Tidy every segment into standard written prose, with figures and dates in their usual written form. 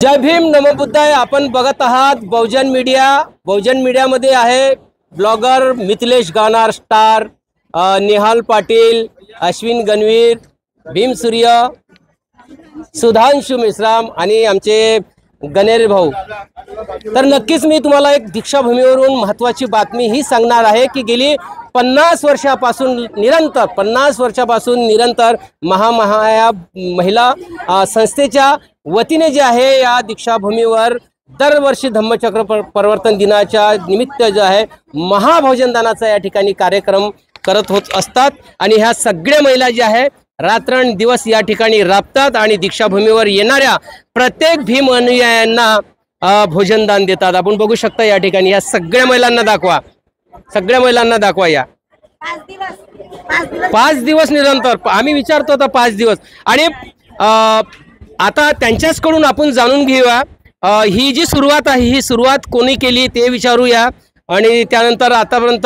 जय भीम नमो बुद्धाय। आपण बघत आहात बहुजन मीडिया। बहुजन मीडियामध्ये आहे ब्लॉगर मिथिलेश गानार, स्टार निहाल पाटील, अश्विन गणवीर, भीम सूर्य, सुधांशु मिश्राम आणि आमचे गणेर भाऊ। तर नक्कीच मी तुम्हाला एक दीक्षाभूमीवरून महत्त्वाची बातमी ही सांगणार आहे की गेली 50 वर्षापासून निरंतर महामाया महिला संस्थेच्या वतीने जे आहे या दीक्षाभूमीवर दरवर्षी धम्मचक्र परिवर्तन दिनाच्या निमित्त जो आहे महाभोजन दानाचा या ठिकाणी कार्यक्रम करत होत असतात आणि ह्या सगळ्या महिला ज्या आहे रात्रंदिवस या ठिकाणी राबतात आणि दीक्षाभूमीवर येणाऱ्या प्रत्येक भीम अनुयायांना भोजनदान देतात। आपण बघू शकता या ठिकाणी या सगळ्या महिलांना दाखवा, सगळ्या महिलांना दाखवा। या 5 दिवस निरंतर आम्ही विचारतो आता 5 दिवस आणि आता त्यांच्याचकडून आपण जाणून घेऊया ही जी सुरुवात आहे ही सुरुवात कोणी केली ते विचारूया आणि त्यानंतर आतापर्यंत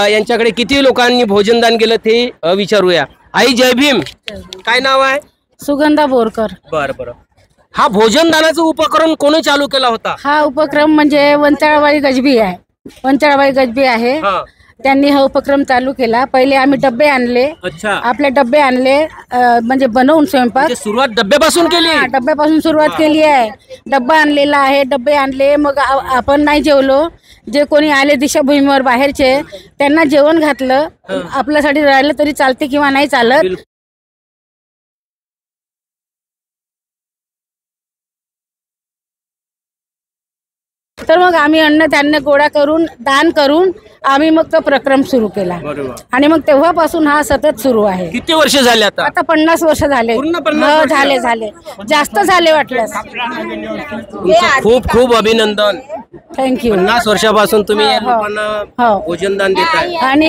यांच्याकडे किती लोकांनी भोजनदान केलं ते विचारूया। आई जय भीम, काय नाव आहे? सुगंधा बोरकर। बरं, हा भोजनदानाचा उपक्रम कोणी चालू केला होता? हा उपक्रम म्हणजे वंचाळबाई गजबी आहे, वंचाळबाई गजबी आहे, त्यांनी हा उपक्रम चालू केला। पहिले आम्ही डब्बे आणले, आपले डब्बे आणले म्हणजे बनवून स्वयंपाक सुरुवात डब्यापासून केली। डब्यापासून सुरुवात केली आहे, डब्बा आणलेला आहे, डब्बे आणले। मग आपण नाही जेवलो, जे कोणी आले दीक्षाभूमीवर बाहेरचे त्यांना जेवण घातलं। आपल्यासाठी राहिलं तरी चालते किंवा नाही चालत। तर मग आम्ही अन्न धान्य गोळा करून दान करून आम्ही मग तो प्रक्रम सुरू केला आणि मग तेव्हापासून हा सतत सुरू आहे। किती वर्ष झाले आता? आता 50 वर्ष झाले। झाले जास्त झाले वाटल्यास। खूप खूप अभिनंदन, थँक्यू। 50 वर्षापासून तुम्ही या लोकांना भोजनदान देताय। आणि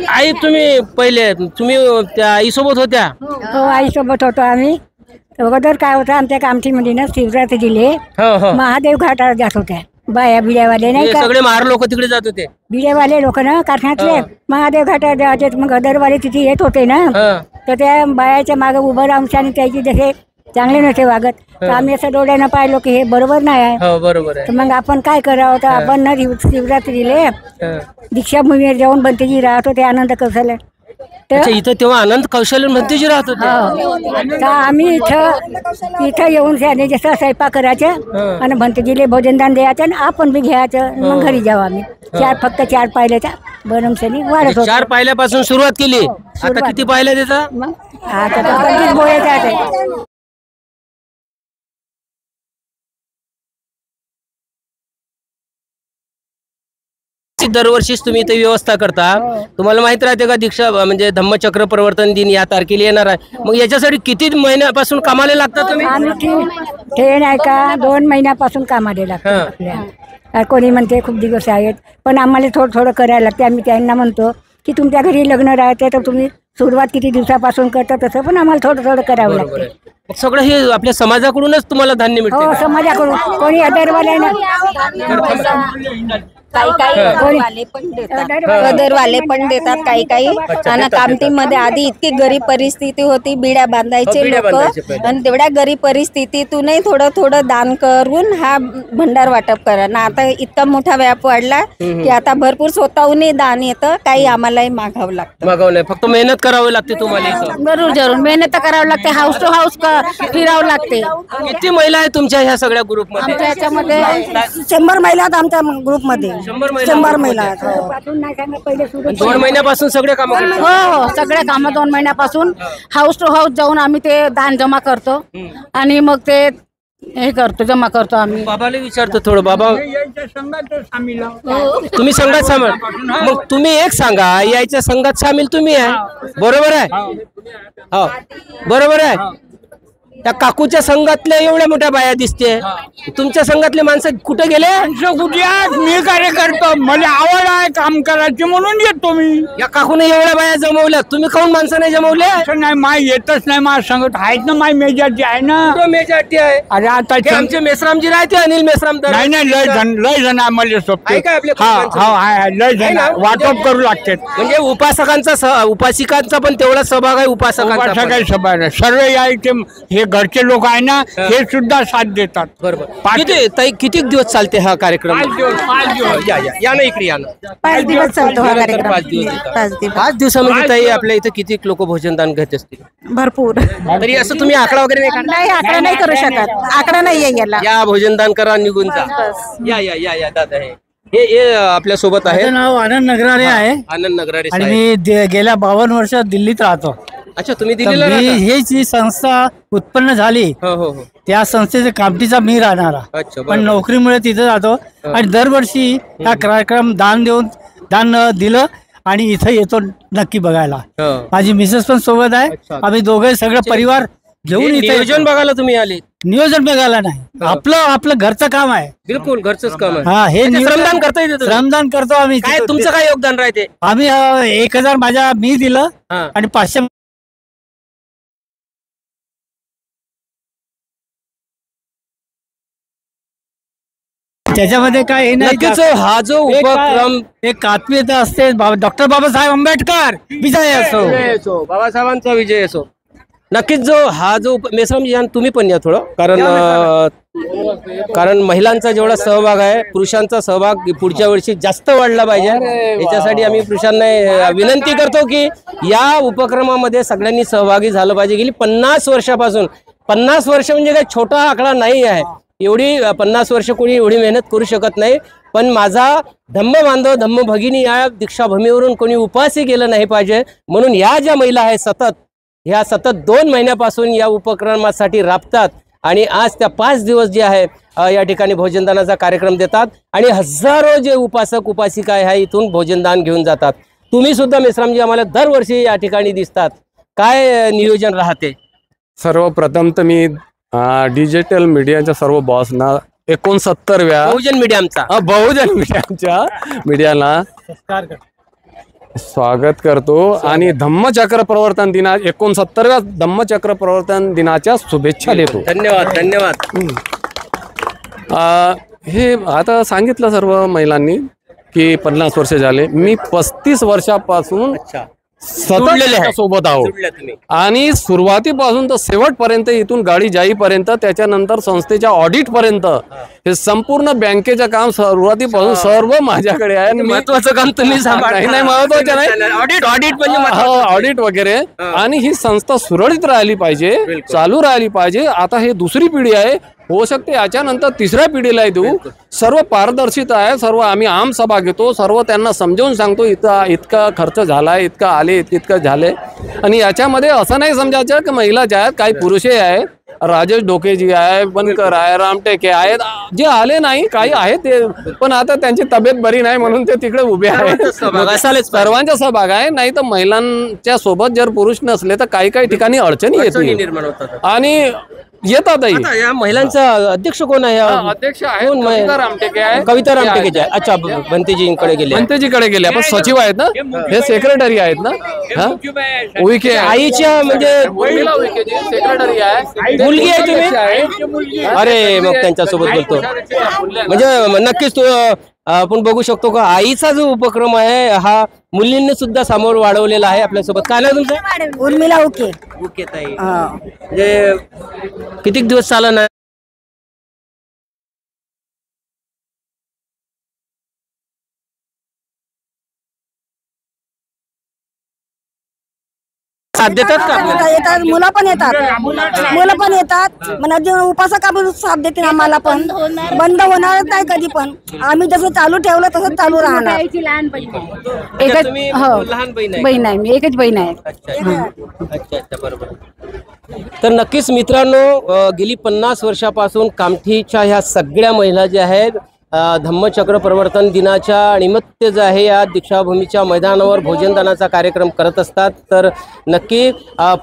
आई तुम्ही पहिले तुम्ही त्या आईसोबत होत्या? हो, आईसोबत होतो आम्ही। अगोदर काय होतं आमच्या कामठीमध्ये ना शिवरात्री दिले महादेव घाटाला जात होत्या बाया बिड्यावाले, नाही का? सगळे महार लोक तिकडे जात होते, बिड्यावाले लोक ना कारखान्यातले महादेव घाटाला जाते। मग गदरवाले तिथे येत होते ना, तर त्या बायाच्या मागे उभं राहून आणि त्याची जसे चांगले नव्हते वागत तर आम्ही असं डोळ्यानं पाहिलो की हे बरोबर नाही आहे। बरोबर आहे। तर मग आपण काय करावं, तर आपण ना शिवरात्री दिले दीक्षाभूमीवर जाऊन बनतेजी राहत होते आनंद कौशल्य। इथं तेव्हा आनंद कौशल्य भंतेजी राहत होते। आम्ही इथं येऊन जसं स्वयंपाक करायचं आणि भंतेजीले भोजनदान द्यायचं आणि आपण बी घ्यायचं। मग घरी जाऊ आम्ही फक्त 4 पायल्याच्या बनमशनी वाढत होतो। 4 पायल्यापासून सुरुवात केली, आता किती पायल्या देता? मग आता 25 बोळे जाते। दरवर्षीच तुम्ही इथे व्यवस्था करता, तुम्हाला माहित राहते का दीक्षा म्हणजे धम्मचक्र परिवर्तन दिन या तारखेला येणार आहे, मग याच्यासाठी किती महिन्यापासून कामाला लागतात तुम्ही? आम्ही नाही का 2 महिन्यापासून कामाला लागतो। कोणी म्हणते खूप दिवस आहेत, पण आम्हाला थोडं करायला लागते। आम्ही त्यांना म्हणतो की तुमच्या घरी लग्न राहते तर तुम्ही सुरुवात किती दिवसापासून करता, तसं पण आम्हाला थोडं करावं लागतं। सगळं हे आपल्या समाजाकडूनच तुम्हाला धान्य मिळते? हो, समाजाकडून। कोणी अदरवाले गदरवाले पण देतात काही आणि कामठीमध्ये आधी इतकी गरीब परिस्थिती होती, बिड्या बांधायचे लोक आणि तेवढ्या गरीब परिस्थितीतूनही थोडं दान करून हा भंडार वाटप करा ना। आता इतका मोठा व्याप वाढला की आता भरपूर स्वतःहूनही दान येतं, काही आम्हालाही मागावं लागतं। फक्त मेहनत करावी लागते तुम्हाला? जरूर मेहनत करावं लागते, हाऊस टू हाऊस फिरावं लागते। किती महिला आहे तुमच्या ह्या सगळ्या ग्रुप मध्ये? आमच्या याच्यामध्ये 100 महिला आहेत आमच्या ग्रुप मध्ये। 100 महिला आहेत। 2 महिन्यापासून सगळे काम? हो, सगळे काम 2 महिन्यापासून हाऊस टू हाऊस जाऊन आम्ही ते दान जमा करतो आणि मग ते हे करतो, जमा करतो आम्ही। बाबाला विचारतो थोडं, बाबा तुम्ही संघात सामील, मग तुम्ही एक सांगा, यायच्या संघात सामील तुम्ही आहे, बरोबर आहे? हो, बरोबर आहे। त्या काकूच्या संघातल्या एवढ्या मोठ्या बाया दिसते, तुमच्या संघातले माणसं कुठे गेले? मी कार्य करतो, मला आवड आहे काम करायची म्हणून येतो मी। या काकूने एवढ्या बाया जमवल्या, तुम्ही काहून माणसं नाही जमवले? नाही, माय येतच नाही, माझ्या संगत आहेत ना, माय मेजरची आहे ना। मेजाटी आहे? अरे आता आमचे मेश्रामजी राहते, अनिल मेश्राम। नाही, लय जण आम्हाला सोबते। लय जण वाटप करू लागते, म्हणजे उपासकांचा पण तेवढा सहभाग आहे। उपासकांचा सर्व आहे ते हे घरचे लोक आहे ना हे सुद्धा साथ देतात. बरोबर. किती दिवस चालते हा कार्यक्रम? 5 दिवस. या ना इकडे या ना. 5 दिवस चालतो हा नंतर कार्यक्रम. 5 दिवस येतात. 5 दिवस 5 दिवसामध्ये ताई आपल्या इथं किती लोक भोजनदान घेत असतील? भरपूर. तरी असं तुम्ही आकडा वगैरे नाही काढला? नाही आकडा नाही करू शकत. आकडा नाहीये याला. या भोजनदान करा निघून जा. या दादा हे आपल्या सोबत आहे. माझं नाव आनंद नगरारे आहे आनंद नगरारे आणि साहेब. मी गेल्या 52 वर्षात दिल्लीत राहतो. अच्छा तुम्ही तर दिल्लीला मी राहता? ही जी संस्था उत्पन्न झाली हो. त्या संस्थेचे कामटीचा मी राहणारा, अच्छा पण बरोबर. नोकरीमुळे तिथे जातो आणि दरवर्षी हा कार्यक्रम दान दिलं आणि इथं येतो नक्की बघायला. हो. माझी मिसेस पण सोबत आहे. अच्छा. आम्ही दोघे सगळं परिवार घेऊन हे इथे नियोजन येतो. बघायला तुम्ही आले? नियोजन बघायला नाही, आपलं घरचं काम आहे. बिलकुल घरचंच काम आहे. हा, हे अच्छा, नियोजन- श्रमदान करता येते तुम्ही? श्रमदान करतो आम्ही. काय तुमचं काय योगदान राहते? आम्ही 1000 मी दिलं हा. आणि 500 त्याच्यामध्ये काय हे नाही. नक्कीच हा जो उपक्रम एक आत्मीयता असते. डॉक्टर बाबासाहेब आंबेडकर विजय असो. विजय असो, बाबासाहेबांचा विजय असो. नक्कीच हा जो मेश्रामजी यान तुम्ही पण या थोडं, कारण महिलांचा जेवढा सहभाग आहे पुरुषांचा सहभाग पुढच्या वर्षी जास्त वाढला पाहिजे. याच्यासाठी आम्ही पुरुषांना विनंती करतो की या उपक्रमामध्ये सगळ्यांनी सहभागी झालं पाहिजे. गेली 50 वर्षापासून, 50 वर्ष म्हणजे काही छोटा आकडा नाही आहे. एवढी 50 वर्ष कोणी एवढी मेहनत करू शकत नाही. पण माझा धम्म बांधव धम्म भगिनी या दीक्षाभूमीवरून कोणी उपासही केलं नाही पाहिजे. म्हणून या ज्या महिला आहेत ह्या सतत 2 महिन्यापासून या उपक्रमासाठी राबतात आणि आज त्या 5 दिवस जे आहे या ठिकाणी भोजनदानाचा कार्यक्रम देतात आणि हजारो जे उपासक उपासिका आहे इथून भोजनदान घेऊन जातात. तुम्ही सुद्धा मेश्रामजी आम्हाला दरवर्षी या ठिकाणी दिसतात. काय नियोजन राहते? सर्वप्रथम तर मी डिजिटल मीडियाच्या सर्व बॉसना 69व्या बहुजन मीडियाच्या मीडियाला स्वागत करतो आणि धम्मचक्र प्रवर्तन दिना 69व्या धम्मचक्र प्रवर्तन दिनाच्या शुभेच्छा देतो. धन्यवाद. हे आता सांगितलं सर्व महिलांनी की 50 वर्ष झाले. मी 35 वर्षापासून सतत सोबत आहो आणि सुरुवातीपासून तर शेवटपर्यंत, इथून गाडी जाईपर्यंत, त्याच्यानंतर संस्थेच्या ऑडिट पर्यंत हे संपूर्ण बँकेचं काम सुरुवातीपासून सर्व माझ्याकडे आहे. महत्वाचं काम तुम्ही नाही महत्वाचं नाही, ऑडिट वगैरे. आणि ही संस्था सुरळीत राहिली पाहिजे, चालू राहिली पाहिजे. आता हे दुसरी पिढी आहे, होऊ शकते याच्यानंतर तिसऱ्या पिढीला देऊ. सर्व पारदर्शिता आहे. सर्व आम्ही आम सभा घेतो, सर्व त्यांना समजावून सांगतो इतका खर्च झालाय, इतका आले, इतकं झाले. आणि याच्यामध्ये असं नाही समजायचं की महिला ज्या आहेत, काही पुरुषही आहेत. राजेश डोकेजी आहे, बनकर आहे, रामटेके आहेत, जे आले नाही काही आहेत ते, पण आता त्यांची तब्येत बरी नाही म्हणून ते तिकडे उभे आहेत. सर्वांचा सहभाग आहे. नाही तर महिलांच्या सोबत जर पुरुष नसले तर काही काही ठिकाणी अडचणी येतात आणि येतातही. या महिलांचा अध्यक्ष कोण आहे? अध्यक्ष आहे कविता रामटेके आहे. कविता रामटेके. अच्छा, भंतेजींकडे गेले. भंतेजीकडे गेले. आपण सचिव आहेत ना, हे सेक्रेटरी आहेत ना. उईके आईच्या म्हणजे सेक्रेटरी आहे. मुलगी आहे तुम्ही? अरे मग त्यांच्यासोबत बोलतो. म्हणजे नक्कीच आपण बघू शकतो का आईचा जो उपक्रम आहे हा मुलींनी सुद्धा समोर वाढवलेला आहे आपल्यासोबत. काय नाव तुमचं? उर्मिला ओके. ओके ताई. म्हणजे किती दिवस चालणार? साथ देतात का आपल्याला? येतात, मुलं पण येतात. म्हणजे उपासक आपण साथ देतील आम्हाला पण. बंद होणारच नाही कधी पण. आम्ही जसं चालू ठेवलं तसं चालू राहणार. एकच लहान बहीण आहे? बहीण आहे, मी एकच बहीण आहे. अच्छा बरोबर. तर नक्कीच मित्रांनो, गेली 50 वर्षापासून कामठीच्या ह्या सगळ्या महिला ज्या आहेत धम्मचक्र प्रवर्तन दिनाच्या निमित्त जे आहे या दीक्षाभूमीच्या मैदानावर भोजनदानाचा कार्यक्रम करत असतात. तर नक्की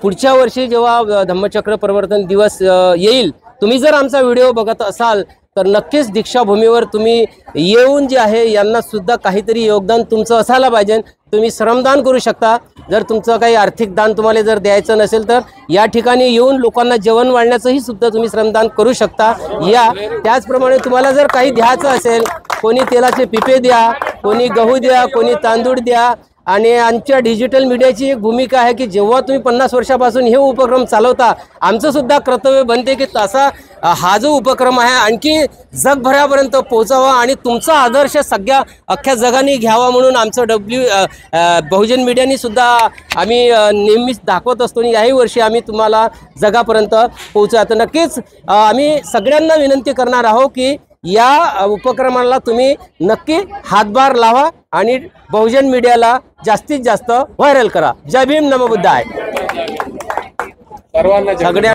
पुढच्या वर्षी जेव्हा धम्मचक्र प्रवर्तन दिवस येईल, तुम्ही जर आमचा व्हिडिओ बघत असाल तर नक्कीच दीक्षाभूमीवर तुम्ही येऊन जे आहे यांना सुद्धा काहीतरी योगदान तुमचं असायला पाहिजे. तुम्ही श्रमदान करू शकता. जर तुमचं काही आर्थिक दान तुम्हाला जर द्यायचं नसेल तर या ठिकाणी येऊन लोकांना जेवण वाढण्याचंही सुद्धा तुम्ही श्रमदान करू शकता. या त्याचप्रमाणे तुम्हाला जर काही द्यायचं असेल, कोणी तेलाचे पिपे द्या, कोणी गहू द्या, कोणी तांदूळ द्या, आणि आमच्या डिजिटल मीडियाची एक भूमिका आहे की जेव्हा तुम्ही 50 वर्षापासून हे उपक्रम चालवता, आमचं सुद्धा कर्तव्य बनते की तसा हा जो उपक्रम आहे आणखी जगभरापर्यंत पोहोचावा आणि तुमचा आदर्श सगळ्या अख्ख्या जगाने घ्यावा म्हणून आमचं बहुजन मीडियानी सुद्धा आम्ही नेहमीच दाखवत असतो आणि याही वर्षी आम्ही तुम्हाला जगापर्यंत पोहोचू. तर नक्कीच आम्ही सगळ्यांना विनंती करणार आहोत की या उपक्रमाला तुम्ही नक्की हातभार लावा आणि बहुजन मीडियाला जास्तीत जास्त व्हायरल करा. जय भीम, नमो बुद्धाय. सगळ्या